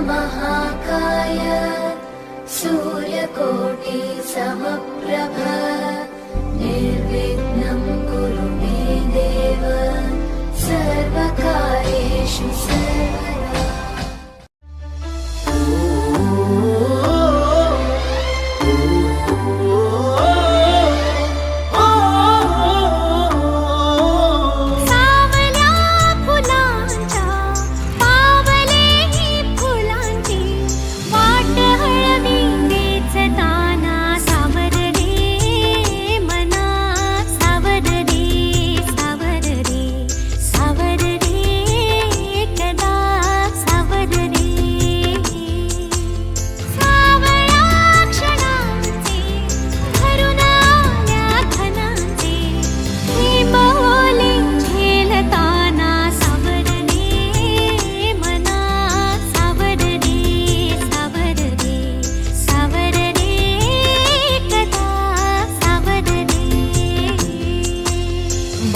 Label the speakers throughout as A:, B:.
A: महाकाय सूर्यकोटि समप्रभ निर्विघ्नं कुरु मे देव सर्वकार्येषु सर्वदा।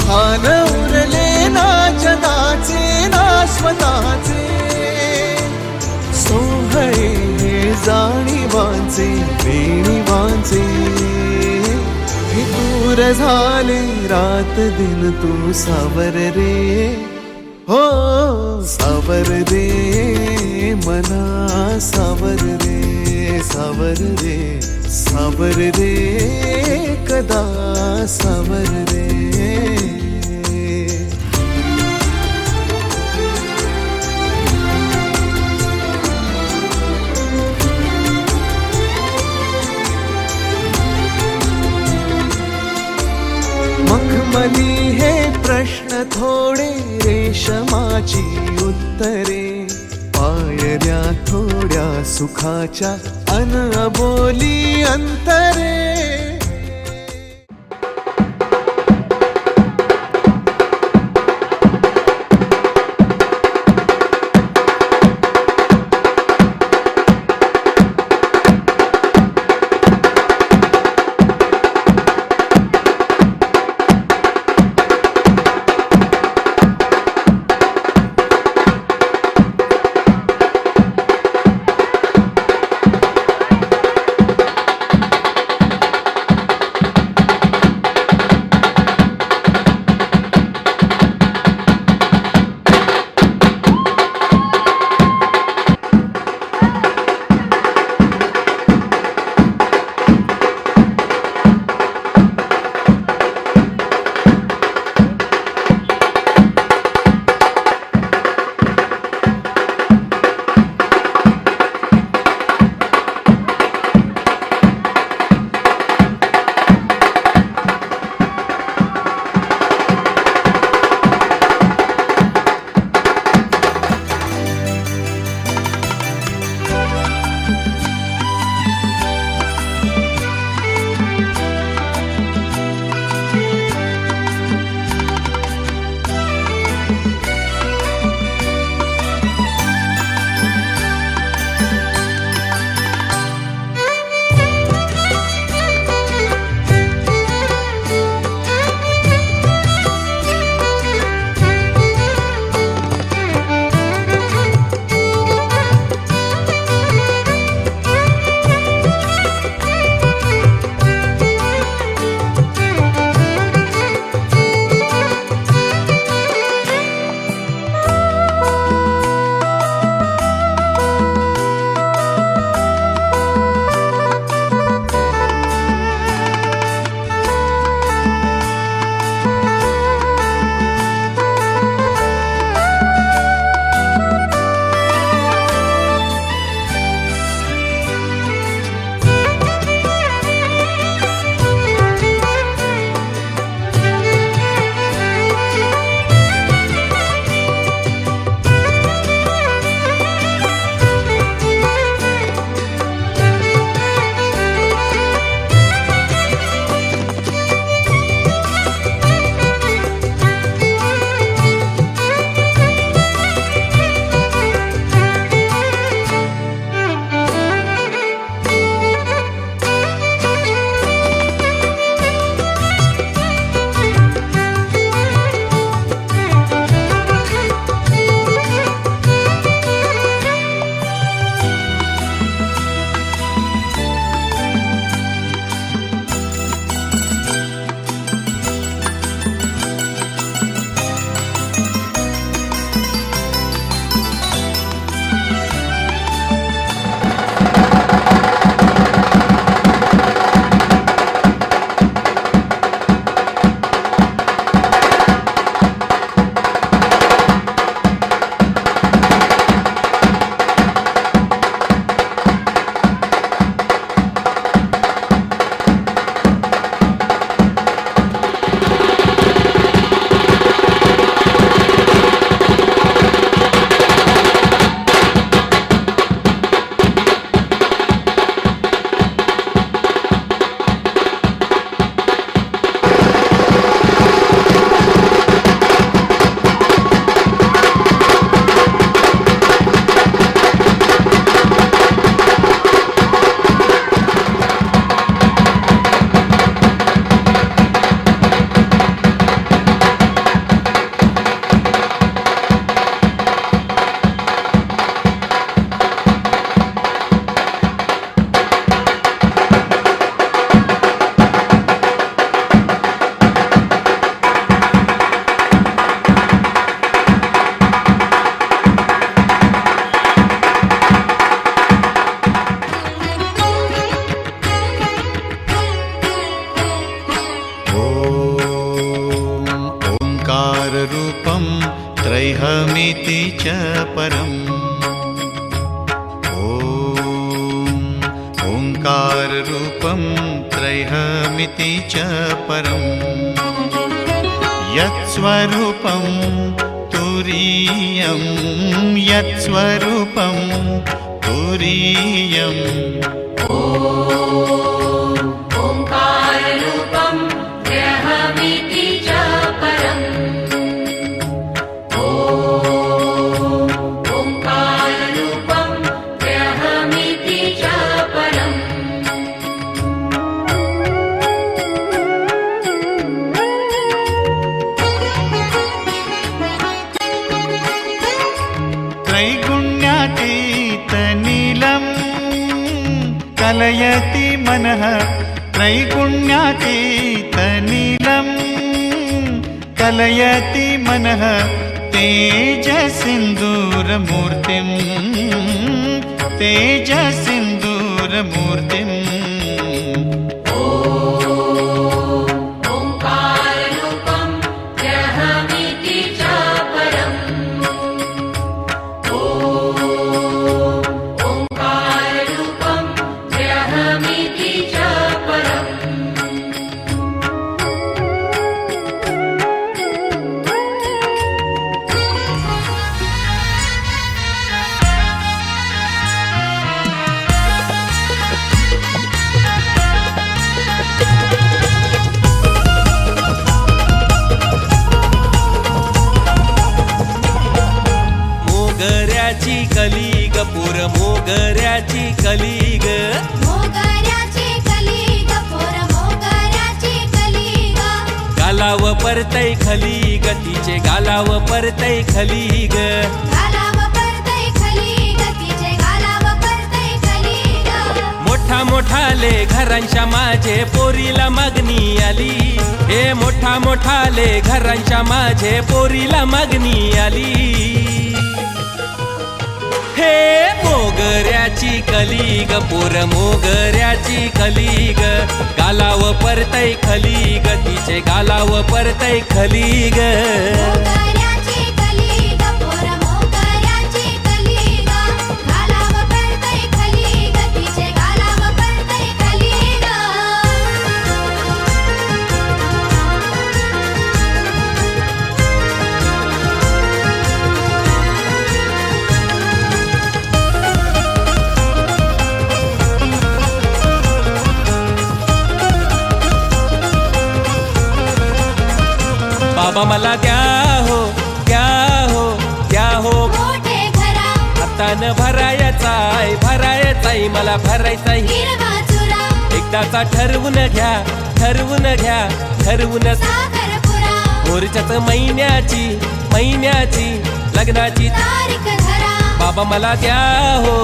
B: भान उरले ना जगाचे ना स्वतःचे सोहळे जाणीवांचे बेणीवांचे हे दूर झाले रात दिन तू सावर रे हो सावर रे मना सावर रे सावर रे सावर रे कदा सावर रे। मखमली हे प्रश्न थोडे रेशमाची उत्तरे पायऱ्या थोड्या सुखाच्या अनबोली अंतरे।
C: च परम् ओङ्काररूपं त्रैहमिति च परम् यत्स्वरूपं तुरीयं यत्स्वरूपं तुरीयम्
A: ओङ्काररूपं त्र्यहमिति च परम् ओङ्काररूपं त्र्यहमिति च परम्
C: त्रैगुण्यातीतनीलं कलयति मनः त्रैगुण्यातीतनीलं कलयति मनः तेजसिन्दूरमूर्तिं तेजसिन्दूरमूर्तिम्
A: ओङ्काररूपं त्र्यहमिति च परम् ओङ्काररूपं त्र्यहमिति च परम्
D: मोगऱ्याची कलिग पुर मोगऱ्याची कलिग
A: मोगऱ्याची कलिग पोर मोगऱ्याची कलिग
D: गालाव परतय खलीग तिचे गालाव परतय खलीग
A: गालाव परतय खलिग तिचे गालाव परतय खलिग
D: मोठा मोठाले घरांच्या माझे पोरीला मागणी आली हे मोठा मोठाले घरांच्या माझे पोरीला मागणी आली हे मोगऱ्याची कलिग पोर मोगऱ्याची कलिग गालाव परतय खलीग तिचे गालाव परतय खलीग
A: मोगऱ्याची कलिग पोर मोगऱ्याची कलिग गालाव परतय खलिग तिचे गालाव परतय खलिग
D: बाबा मला द्या हो द्या हो द्या हो
A: मोठे घरा
D: हातान भरायचाय मला भरायचाय
A: हिरवा चुरा
D: एकदाचा ठरवून घ्या ठरवून
A: साखरपुरा
D: मोरच्याच महिन्याची लग्नाची
A: तारीख धरा
D: बाबा मला द्या हो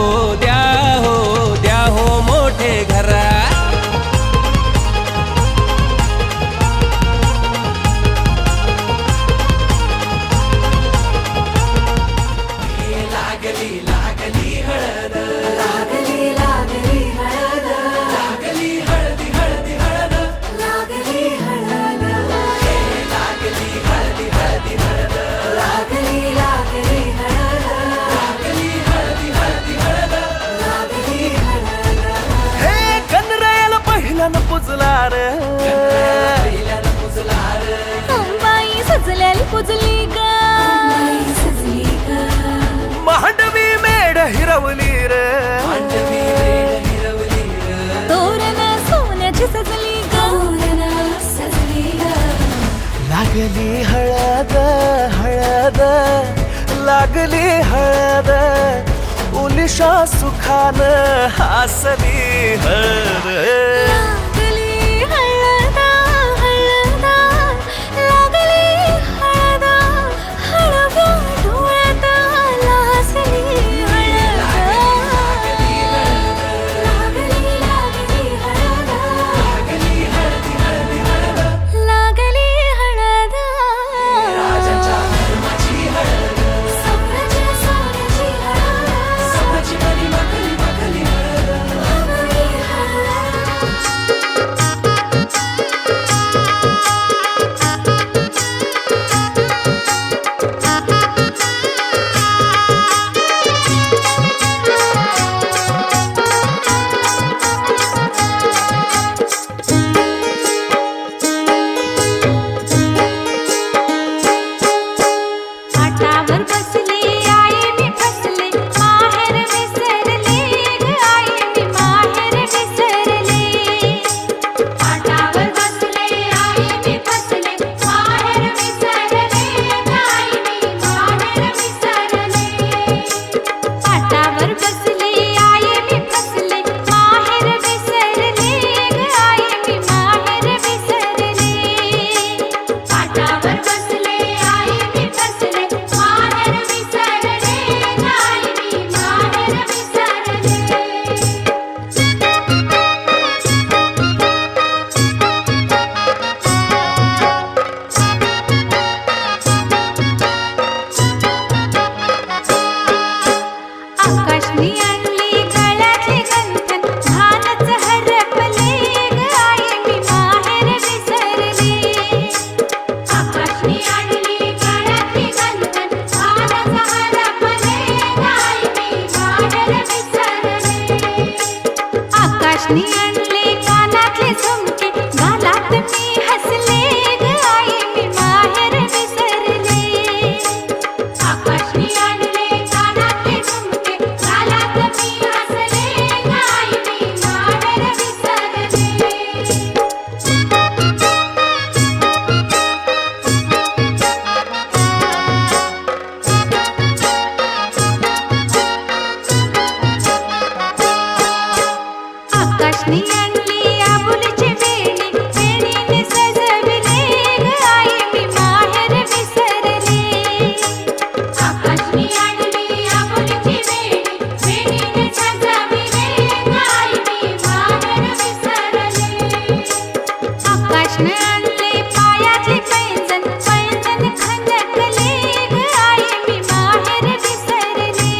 D: मोठे घरा
B: हे कनरायाला पहिल्यानं पुजला रे
E: बाई सजल्याली पुजली ग
B: मांडवी मेढ हिरवली रे
E: तोरण सोन्याची सजली ग
B: लागली हळद लागली हळद उलिशा सुखान हासली हळद
E: लागली हळदा लागली हळदा हळव्या डोळ्यात लाजली हळद लागली हळदा लागली हळदा
A: सोन्याची हळद
E: आकाशने आणले कानातले झुमके गालात मी हसले ग आई मी माहेर विसरले
A: आकाशने आणले कानातले झुमके गालात मी हसले ग आई मी माहेर विसरले
E: आकाशने आणली आबुलची वेणी वेणीने सजविले ग आई मी माहेर विसरले
A: आकाशने आणली आपुलकी वेणी वेणीने सजविले ग आई मी माहेर विसरले
E: आकाशने आणले पायातले पैंजण पैंजण खनकले ग आई मी माहेर विसरले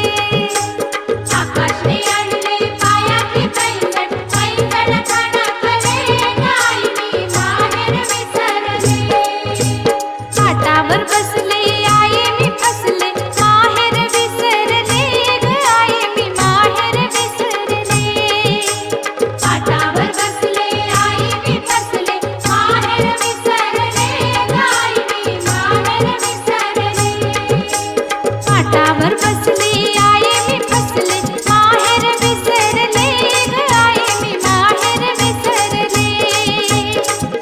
A: आकाशने आणले पायातले पैंजण पैंजण खणकले ग आई मी माहेर विसरले
E: पाटावर बसले आई मी फसले माहेर विसरले ग आई मी माहेर विसरले
A: पाटावर बसले आई मी फसले माहेर विसरले ग आई मी माहेर विसरले
E: पाटावर बसले आई मी फसले माहेर विसरले ग आई मी माहेर विसरले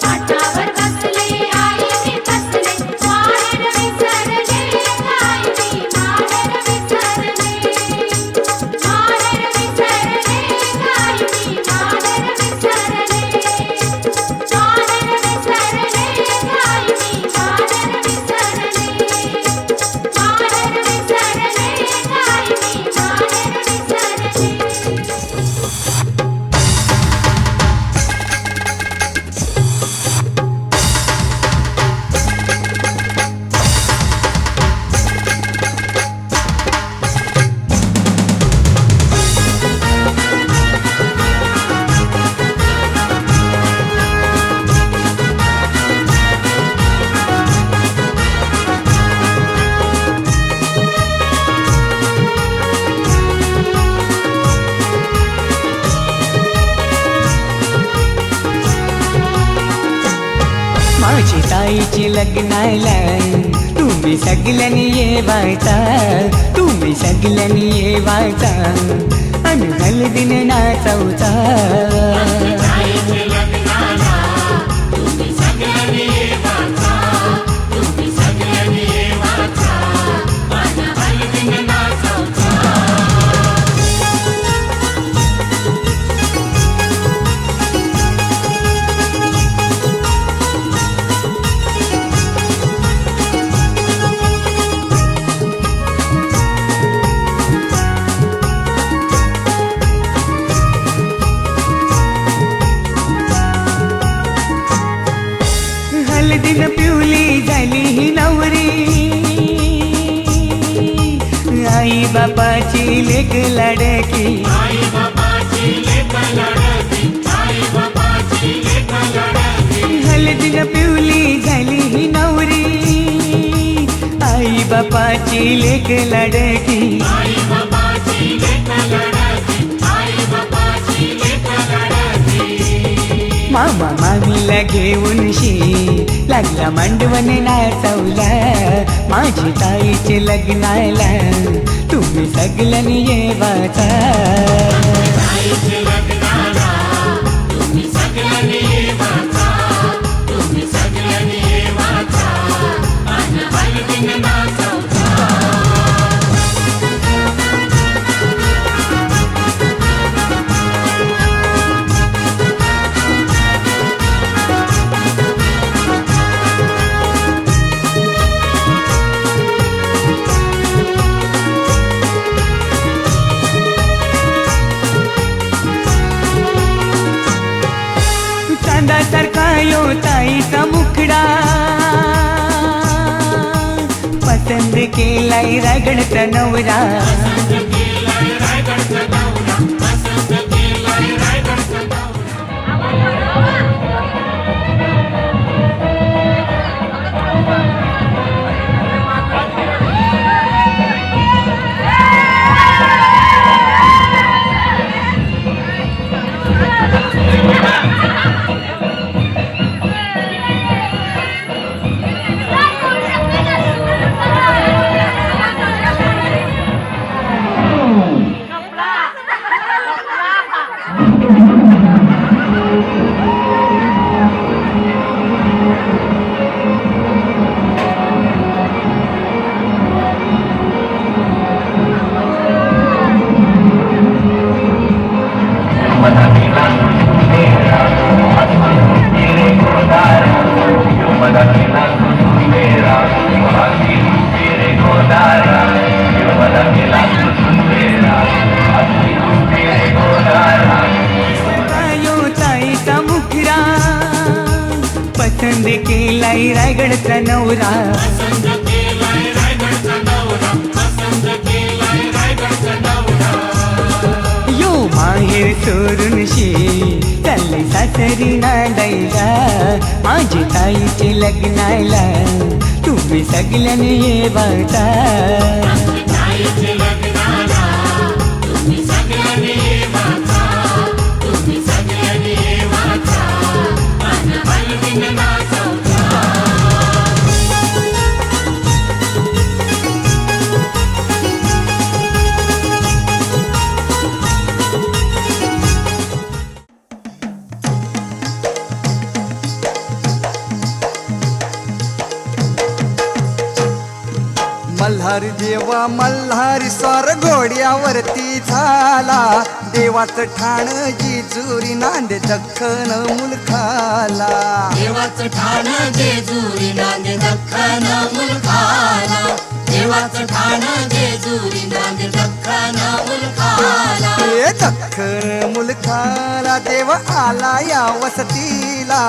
A: पाटावर बसले आई मी फसले माहेर विसरले ग आई मी माहेर विसरले माहेर विसरले ग आई मी माहेर विसरले माहेर विसरले ग आई मी माहेर विसरले माहेर विसरले ग आई मी माहेर विसरले
F: माझी ताईची लग्नाला तुम्ही सगळ्यांनी येवायचा तुम्ही सगळ्यांनी येवायचा अन हलदीन नाचवता हलदीन पिवली झाली ही नवरी आई बापाची लेक लाडकी हलदीन पिवली झाली ही नवरी आई बापाची लेक लाडकी मामा मामीला घेऊन लागला मांडवण नाचवला माझी ताईचे लग्नाला तुम्ही सगळ्यांनी येवाचा चांदासारखा यो ताईचा मुखडा पसंद केलाय रायगडचा नवरा रायगडचा नवरा यो माहेर सोडून चालले सासरी नांदायला माझी ताईचे लग्नाला तुम्ही सगळ्यांनी ये बाता
G: मल्हारी देवा मल्हारी स्वार घोड्यावरती झाला देवाचं ठाण जेजुरी नांदे दख्खन मुलखाला
A: देवाचं ठाण जेजुरी नांदे दख्खन मुलखाला देवाचं ठाण जेजुरी नांदे दख्खन मुलखाला
G: हे दख्खन मुलखाला देव आला या वसतीला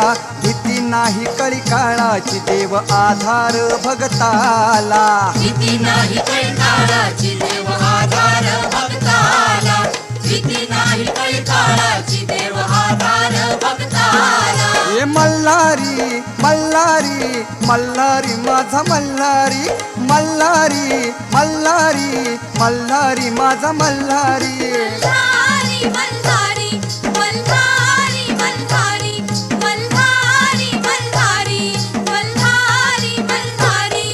G: भीती नाही कळी काळाची देव आधार भगताला
A: भीती नाही काही काळाची देव आधार भक्ताला भीती नाही काही काळाची देव आधार भक्ताला
G: हे मल्हारी मल्हारी मल्हारी माझा मल्हारी मल्हारी मल्हारी मल्हारी माझा मल्हारी
A: मल्हारी मल्हारी मल्हारी मल्हारी मल्हारी मल्हारी मल्हारी मल्हारी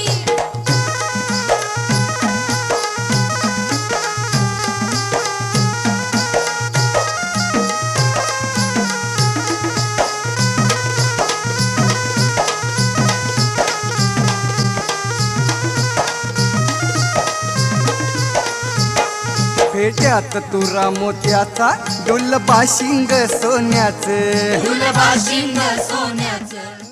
G: पेट्यात तुरा मोत्याचा डुलबा शिंग सोन्याचं
A: फुलबा शिंग सोन्याचं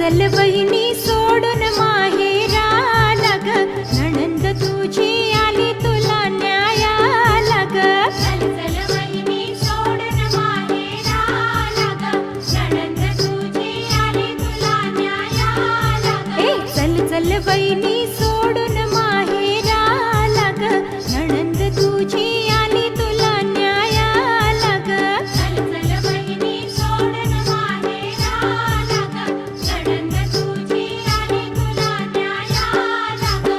E: चल बहिणी सोडून माहेराला ग नणंद तुझी आली तुला न्यायाला ग
A: चल चल वहिनी सोडून माहेराला ग नणंद तुझी आली तुला न्यायाला ग
E: ए चल चल बहिणी सोडून माहेराला ग नणंद तुझी आली तुला न्यायाला ग
A: चल चल वहिनी सोडून माहेराला ग नणंद तुझी आली तुला न्यायाला ग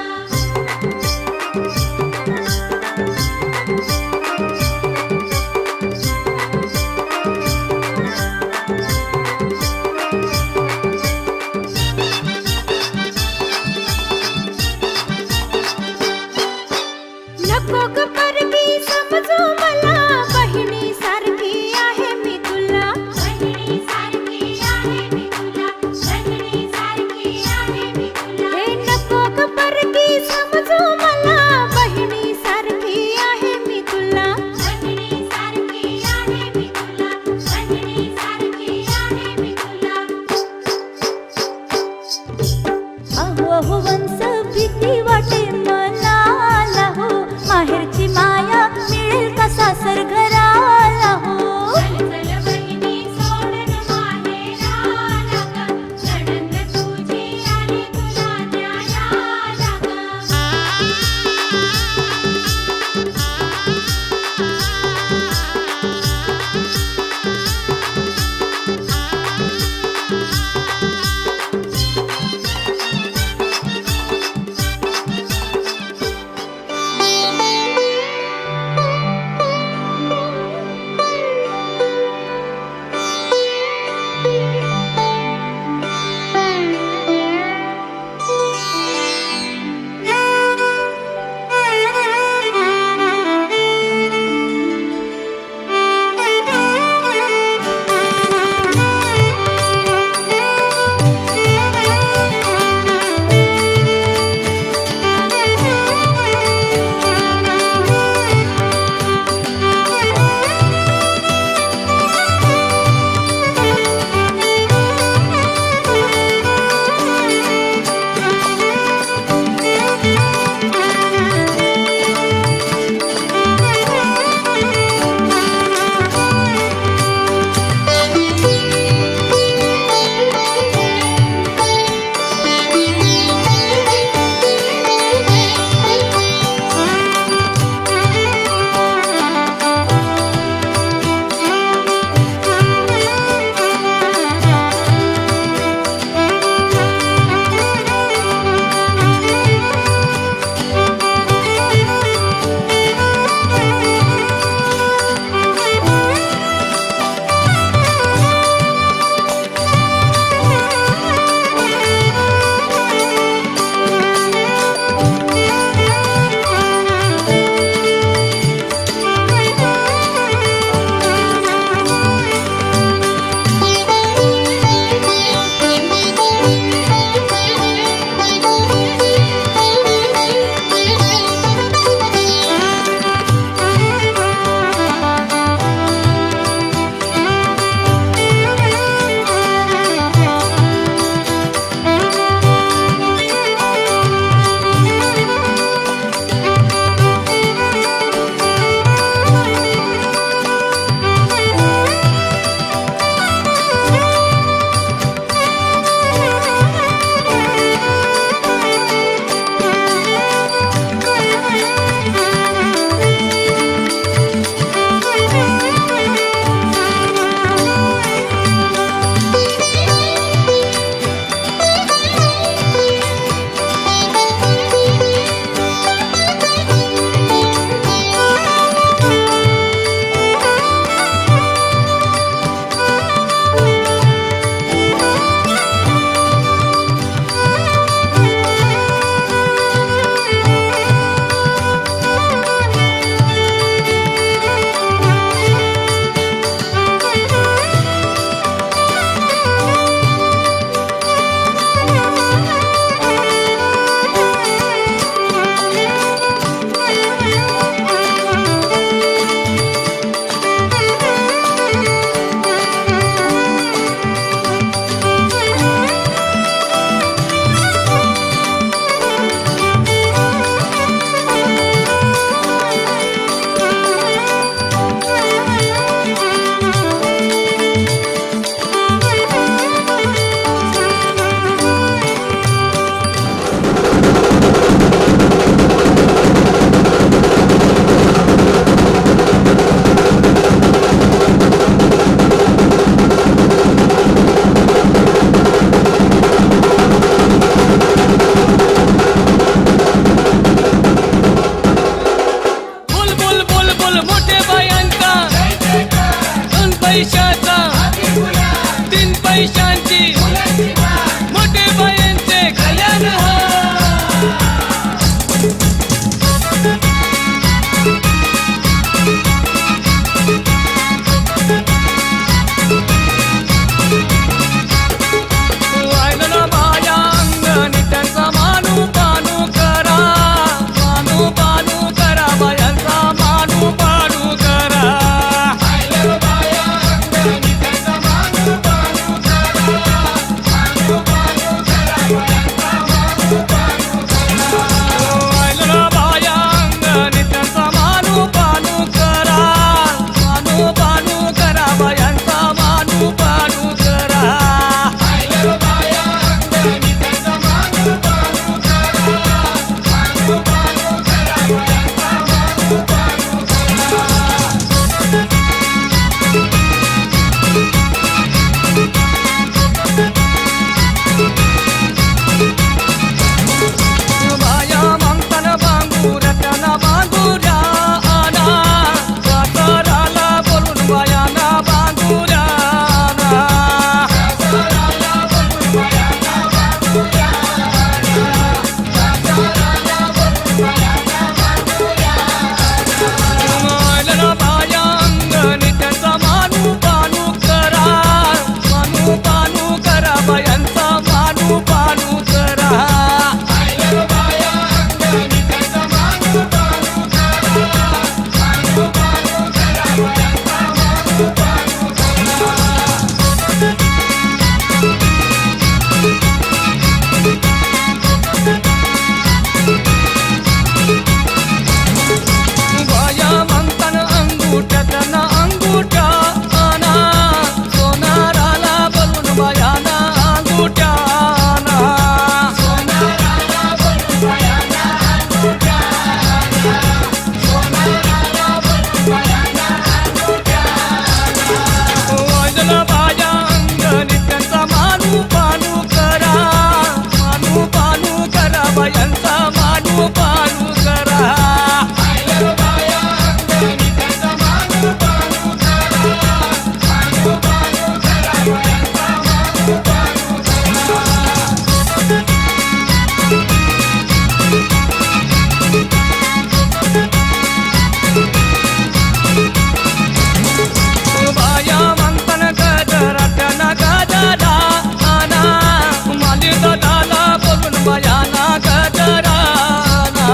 B: बयाना गजराना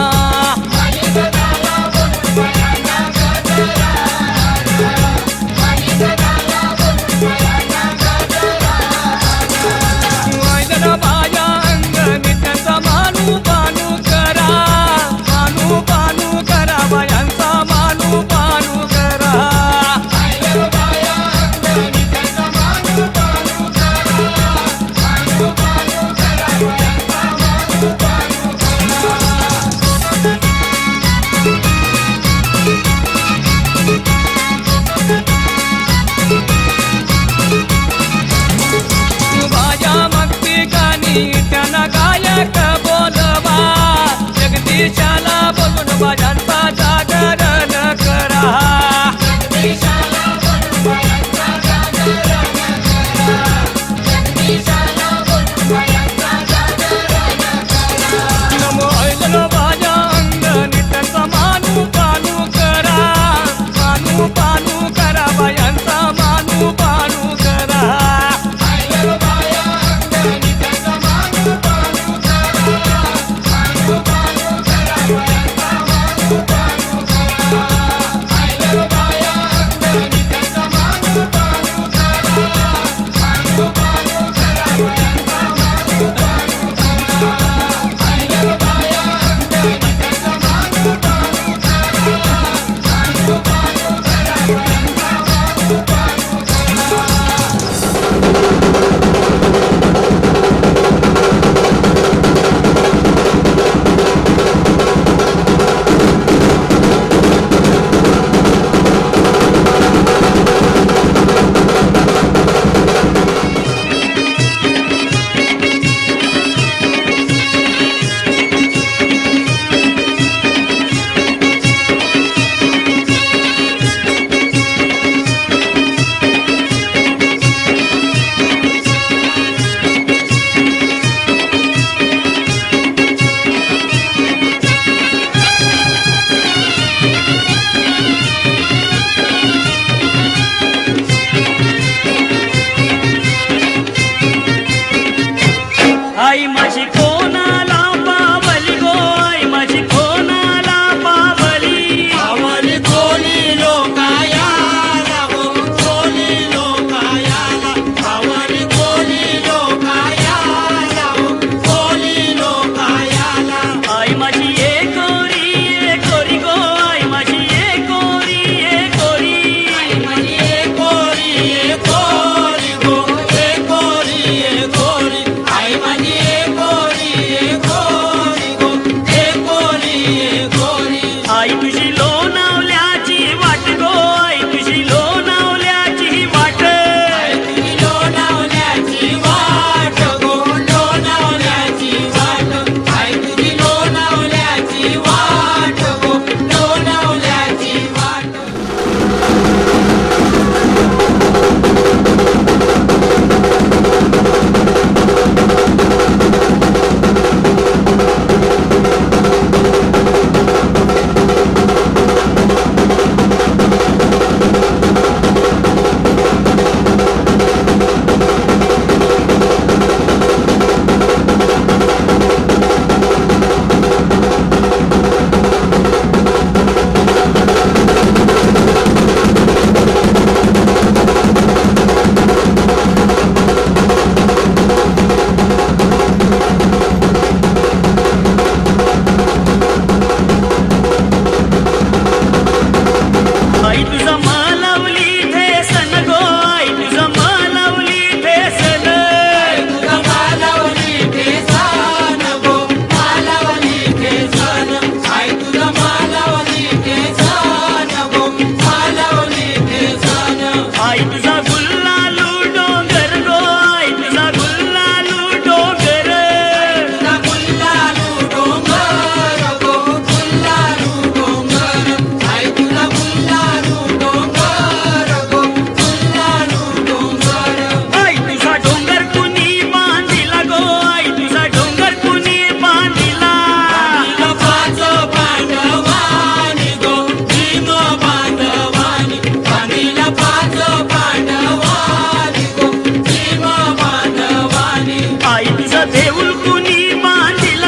B: वैदन बाया अंगणी त्यांचा मानू पानू करा बायांचा मानू पानू करा बाया मगती गाणी त्यांना गायक बोलवा जगदीशाला बोलून बायांचा जागरण करा नमो ऐकन बाया अंगणी त्यांचा मानू पानू करा बायांचा मानू पानू करा
H: आई माझी कोणाला पावली गो आई माझी कोणाला पावली पावली कोणी लोकायाला गो कोणी लोकायाला पावली कोणी लोकायाला गो कोणी लोकायाला आई माझी कोरी गो आई माझी कोरी आई माझी कोरी गो कोरी आई माझी आई तुझी लोणावल्याची वाट गो आई तुझी लोणावल्याची वाट तुझी लोणावल्याची वाट गो लोणावल्याची वाट आई तुझी लोणावल्याची वाट गो लोणावल्याची वाट आई तुझा मालवली ठेसन गो आई तुझा मालवली ठेसन तुझा मालवली ठेसन गो मालवली ठेसन आई तुझा मालवली ठेसन गो मालवली ठेसन आई तुझा गुल्लालू डोंगर गो आई तुझा गुल्लालू डोंगर तुझा गुल्लालू डोंगर गो गुल्लालू डोंगर आई तुझा गुल्लालू डोंगर गो गुल्लालू डोंगर आई तुझा डोंगर कुणी बांधिला गो आई तुझा डोंगर कुणी बांधिला पाच पांडवानी गो भीम बांधवानी बांधिला पाच पांडवानी गो भीम बांधवानी आई तुझा देऊळ कुणी बांधिला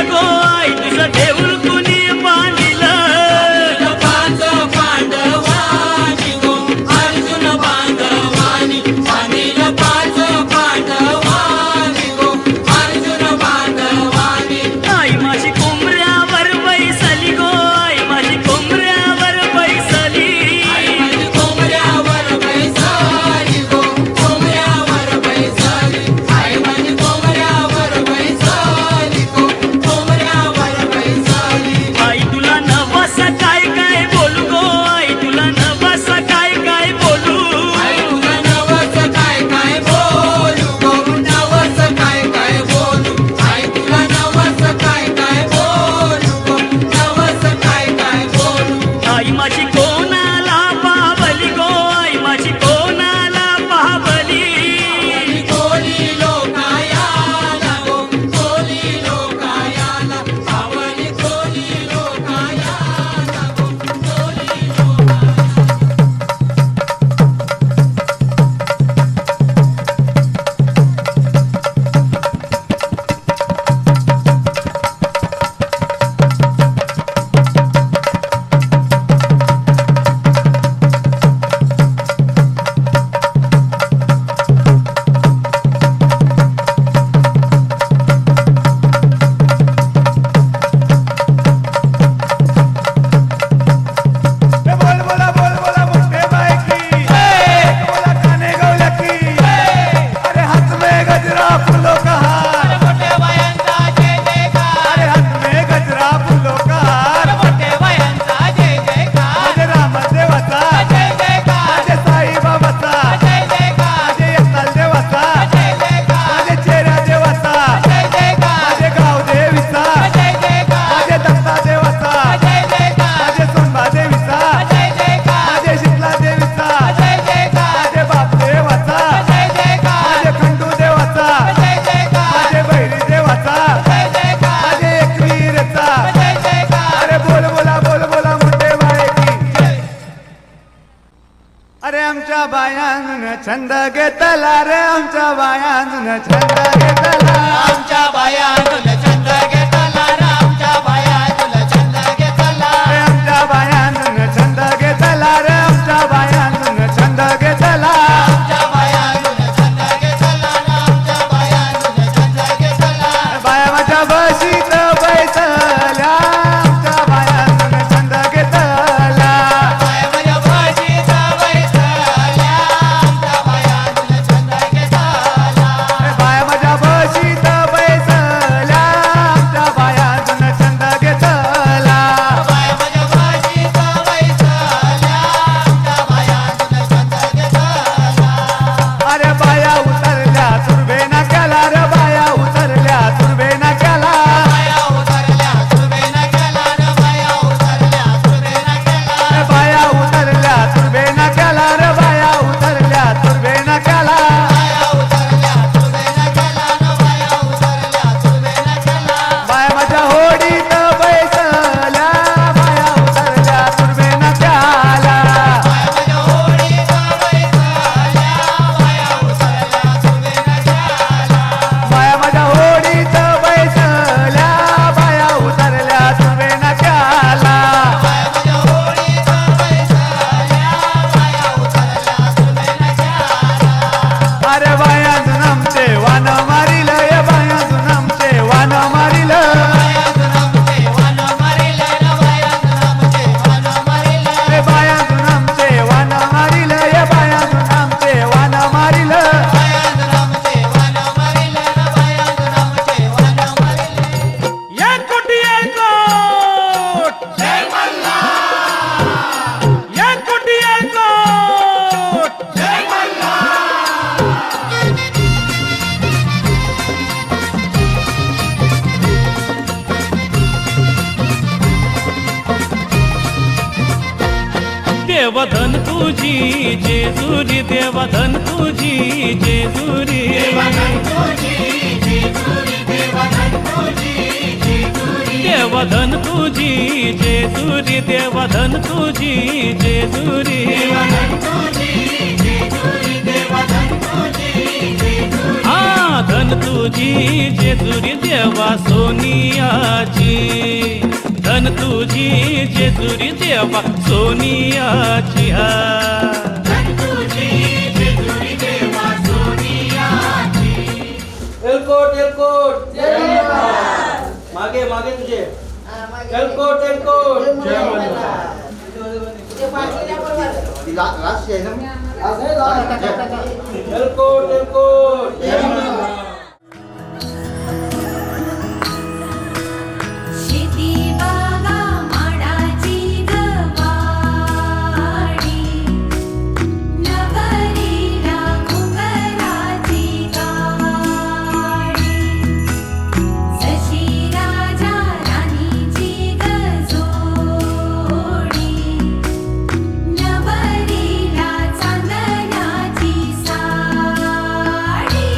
C: छंद घेतला रे आमच्या बायांजून छंद घेतला
H: आमच्या बायातून छंद घेतला रे आमच्या बायातून छंद घेतला
C: रे आमच्या बायांजून छंद घेतला रे आमच्या बायांजून छंद घेतला
H: आमच्या बायातून छंद घेतला रे आमच्या बायातून छंद घेतला
C: बाया माझ्या बशीत बैसल्या आमच्या बायांजून छंद घेतला
H: बाया माझ्या भाजीत बैसल्या आमच्या बायातून छंद घेतला
C: बाया माझ्या बशीत बैसल्या आमच्या बायांजून छंद घेतला
H: बाया माझ्या भाजीत बैसल्या आमच्या बायातून छंद घेतला
C: अरे बाया उतरल्या तुर्बे नाक्याला रे बाया उतरल्या तुर्बे नाक्याला
H: बाया उतरल्या तुर्बे नाक्याला रे बाया उतरल्या तुर्बे नाक्याला
C: बाया उतरल्या तुर्बे नाक्याला रे बाया उतरल्या तुर्बे नाक्याला
H: बाया उतरल्या तुर्बे नाक्याला रे बाया उतरल्या तुर्बे नाक्याला
C: बाया माझ्या होडीत बैसल्या बाया उतरल्या तुर्बे नाक्याला
H: बाया माझ्या होडीत बैसल्या बाया उतरल्या तुर्बे नाक्याला
C: बाया माझ्या होडीत बैसल्या बाया उतरल्या तुर्बे नाक्याला
H: बाया माझ्या होडीत बैसल्या बाया उतरल्या तुर्बे नाक्याला
C: अरे बायांजून आमचे वान मारिल ये बायांजून आमचे वान मारिल
H: बायातून आमचे वान मारिले रे बायातून आमचे वान मारिले
C: रे बायांजून आमचे वान मारिल ये बायांजून आमचे वान मारिल
H: बायातून आमचे वान मारिले रे बायातून आमचे वान मारिले
B: एक कोटी एक कोट
H: जय मल्हार
B: एक कोटी एक कोट
H: जय मल्हार
B: देवधन तुझी जेजुरी देवधन तुझी जेजुरी देवधन तुझी जेजुरी देवधन तुझी जेजुरी हा धन तुझी जेजुरी देवा सोनियाची धन तुझी जेजुरी देवा सोनियाची हा
H: एलकोट एलकोट मागे मागे तुझे एलकोट एलकोट एलकोट एलकोट
E: शेती बागा माडाची गवाडी नगरीला घुंगराची गाडी जशी राजा राणीची गजोडी नवरीला चांदण्याची साडी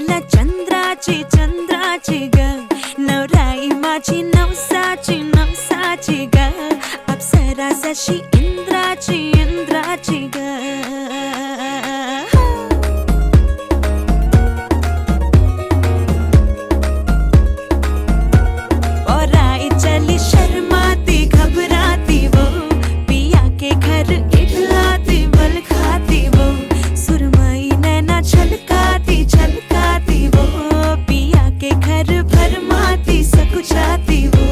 E: दिसतेला चंद्राची चंद्राची ग नवराई माझी नवसाची नवसाची ग अप्सरा जशी इंद्राची इंद्राची ग और आई चली शर्माती घबराती वो पिया के घर इठलाती बल खाती वो सुरमई नैना छलकाती छलकाती वो पिया के घर भरमाती सकुचाती वो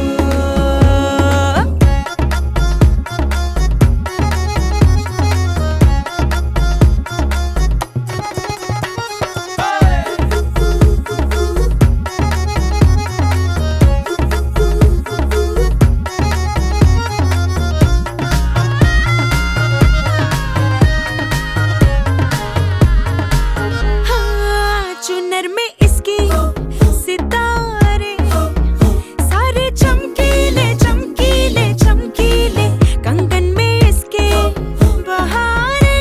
E: हाँ, चुनर में इसकी सितारे सारे चमकीले चमकीले चमकीले कंगन में इसके बहारे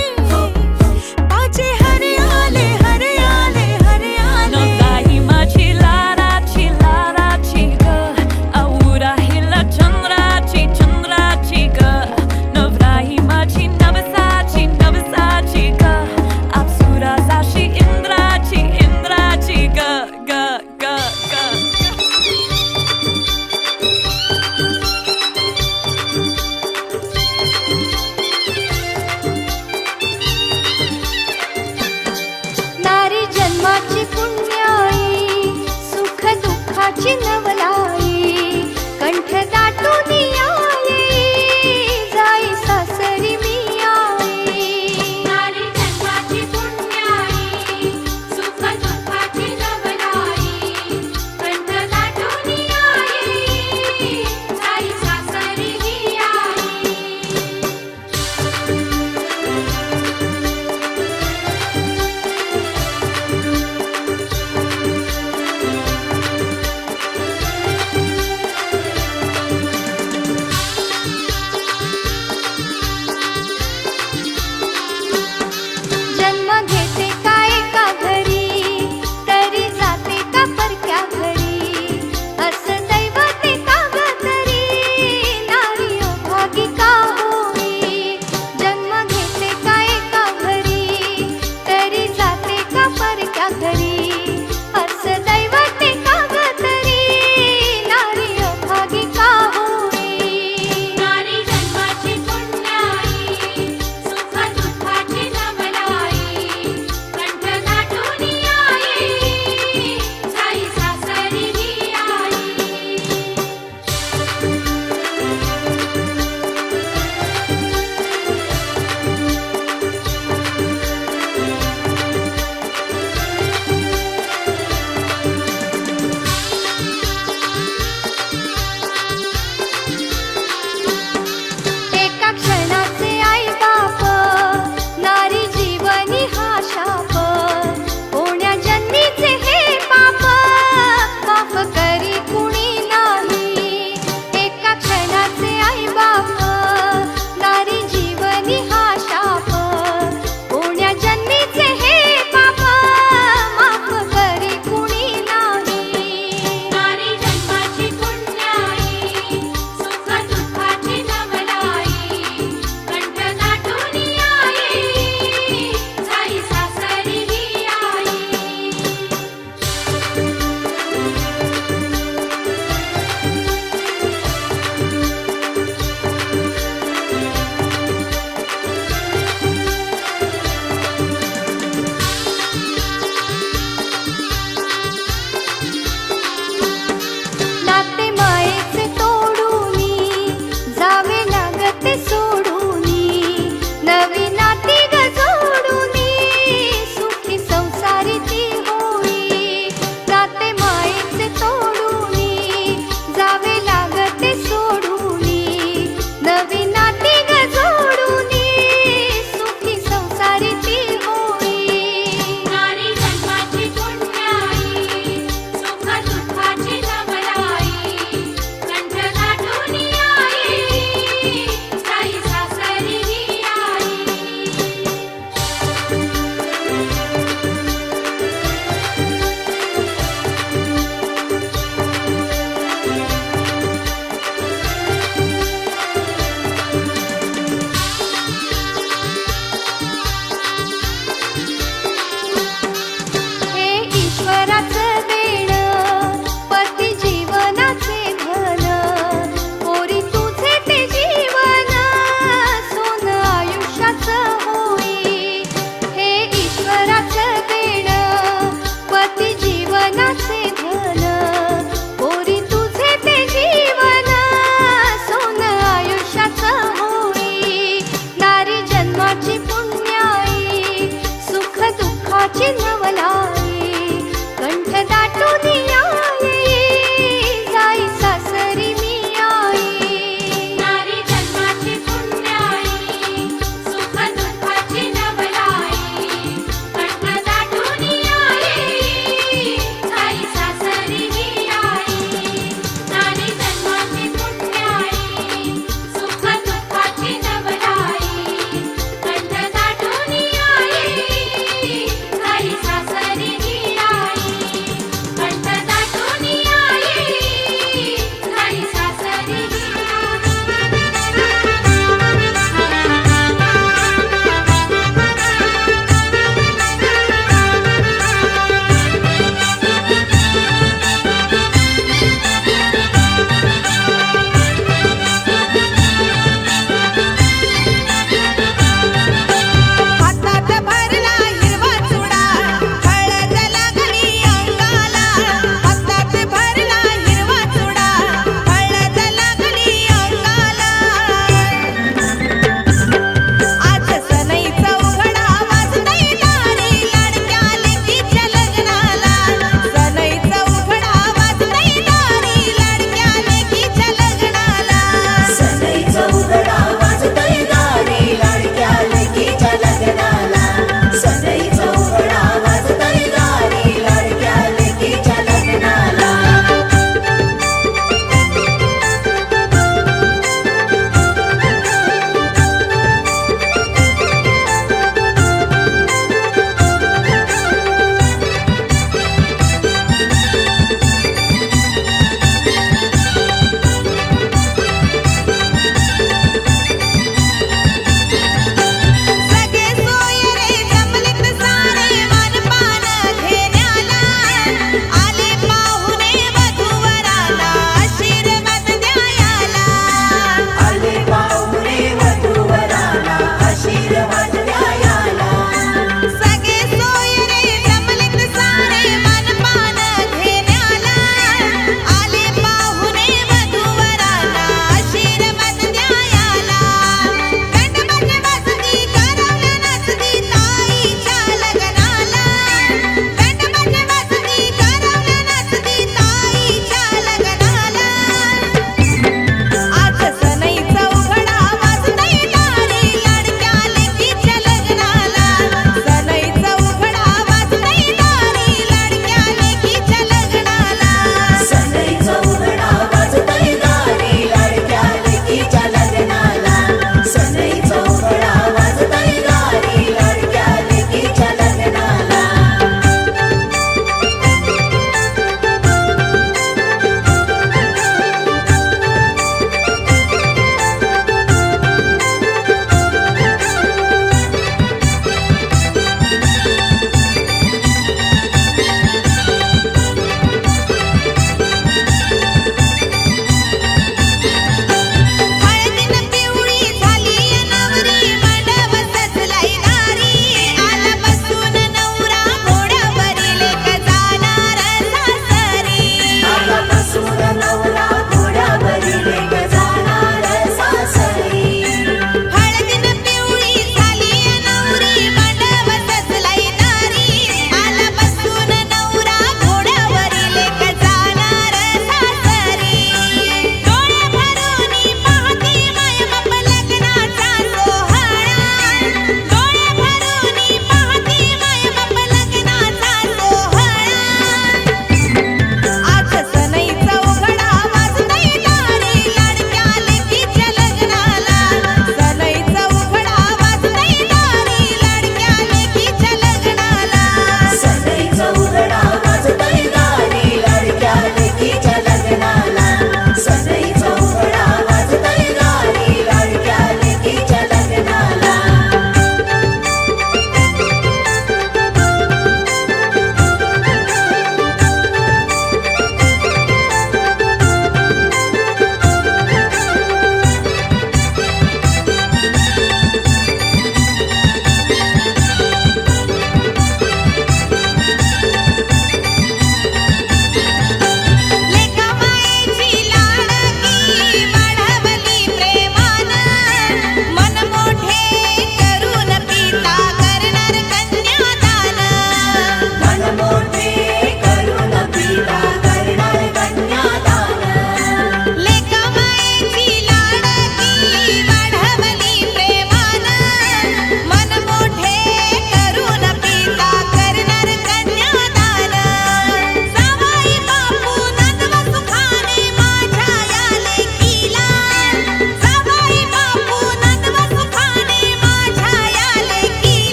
E: बाजे हरियाले हरियाले हरियाले
I: Nodai machi lara chiga Aura hila chandra chiga Novrai machi navasachi navasachi ga Apsura zashi indra chiga ga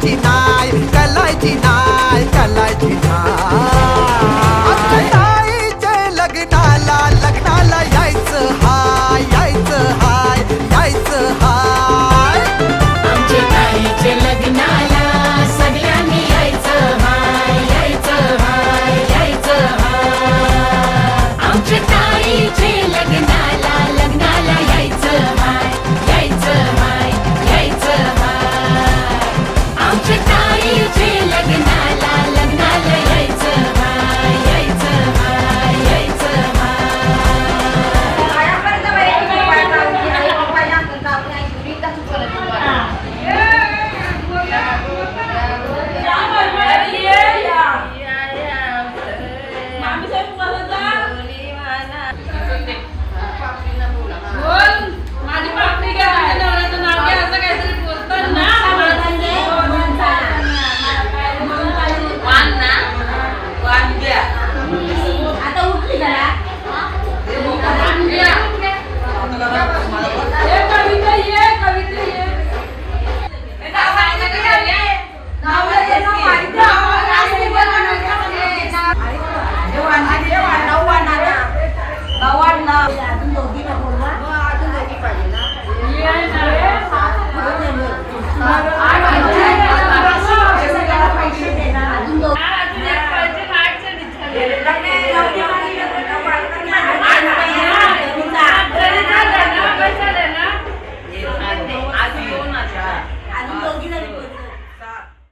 G: माझी नात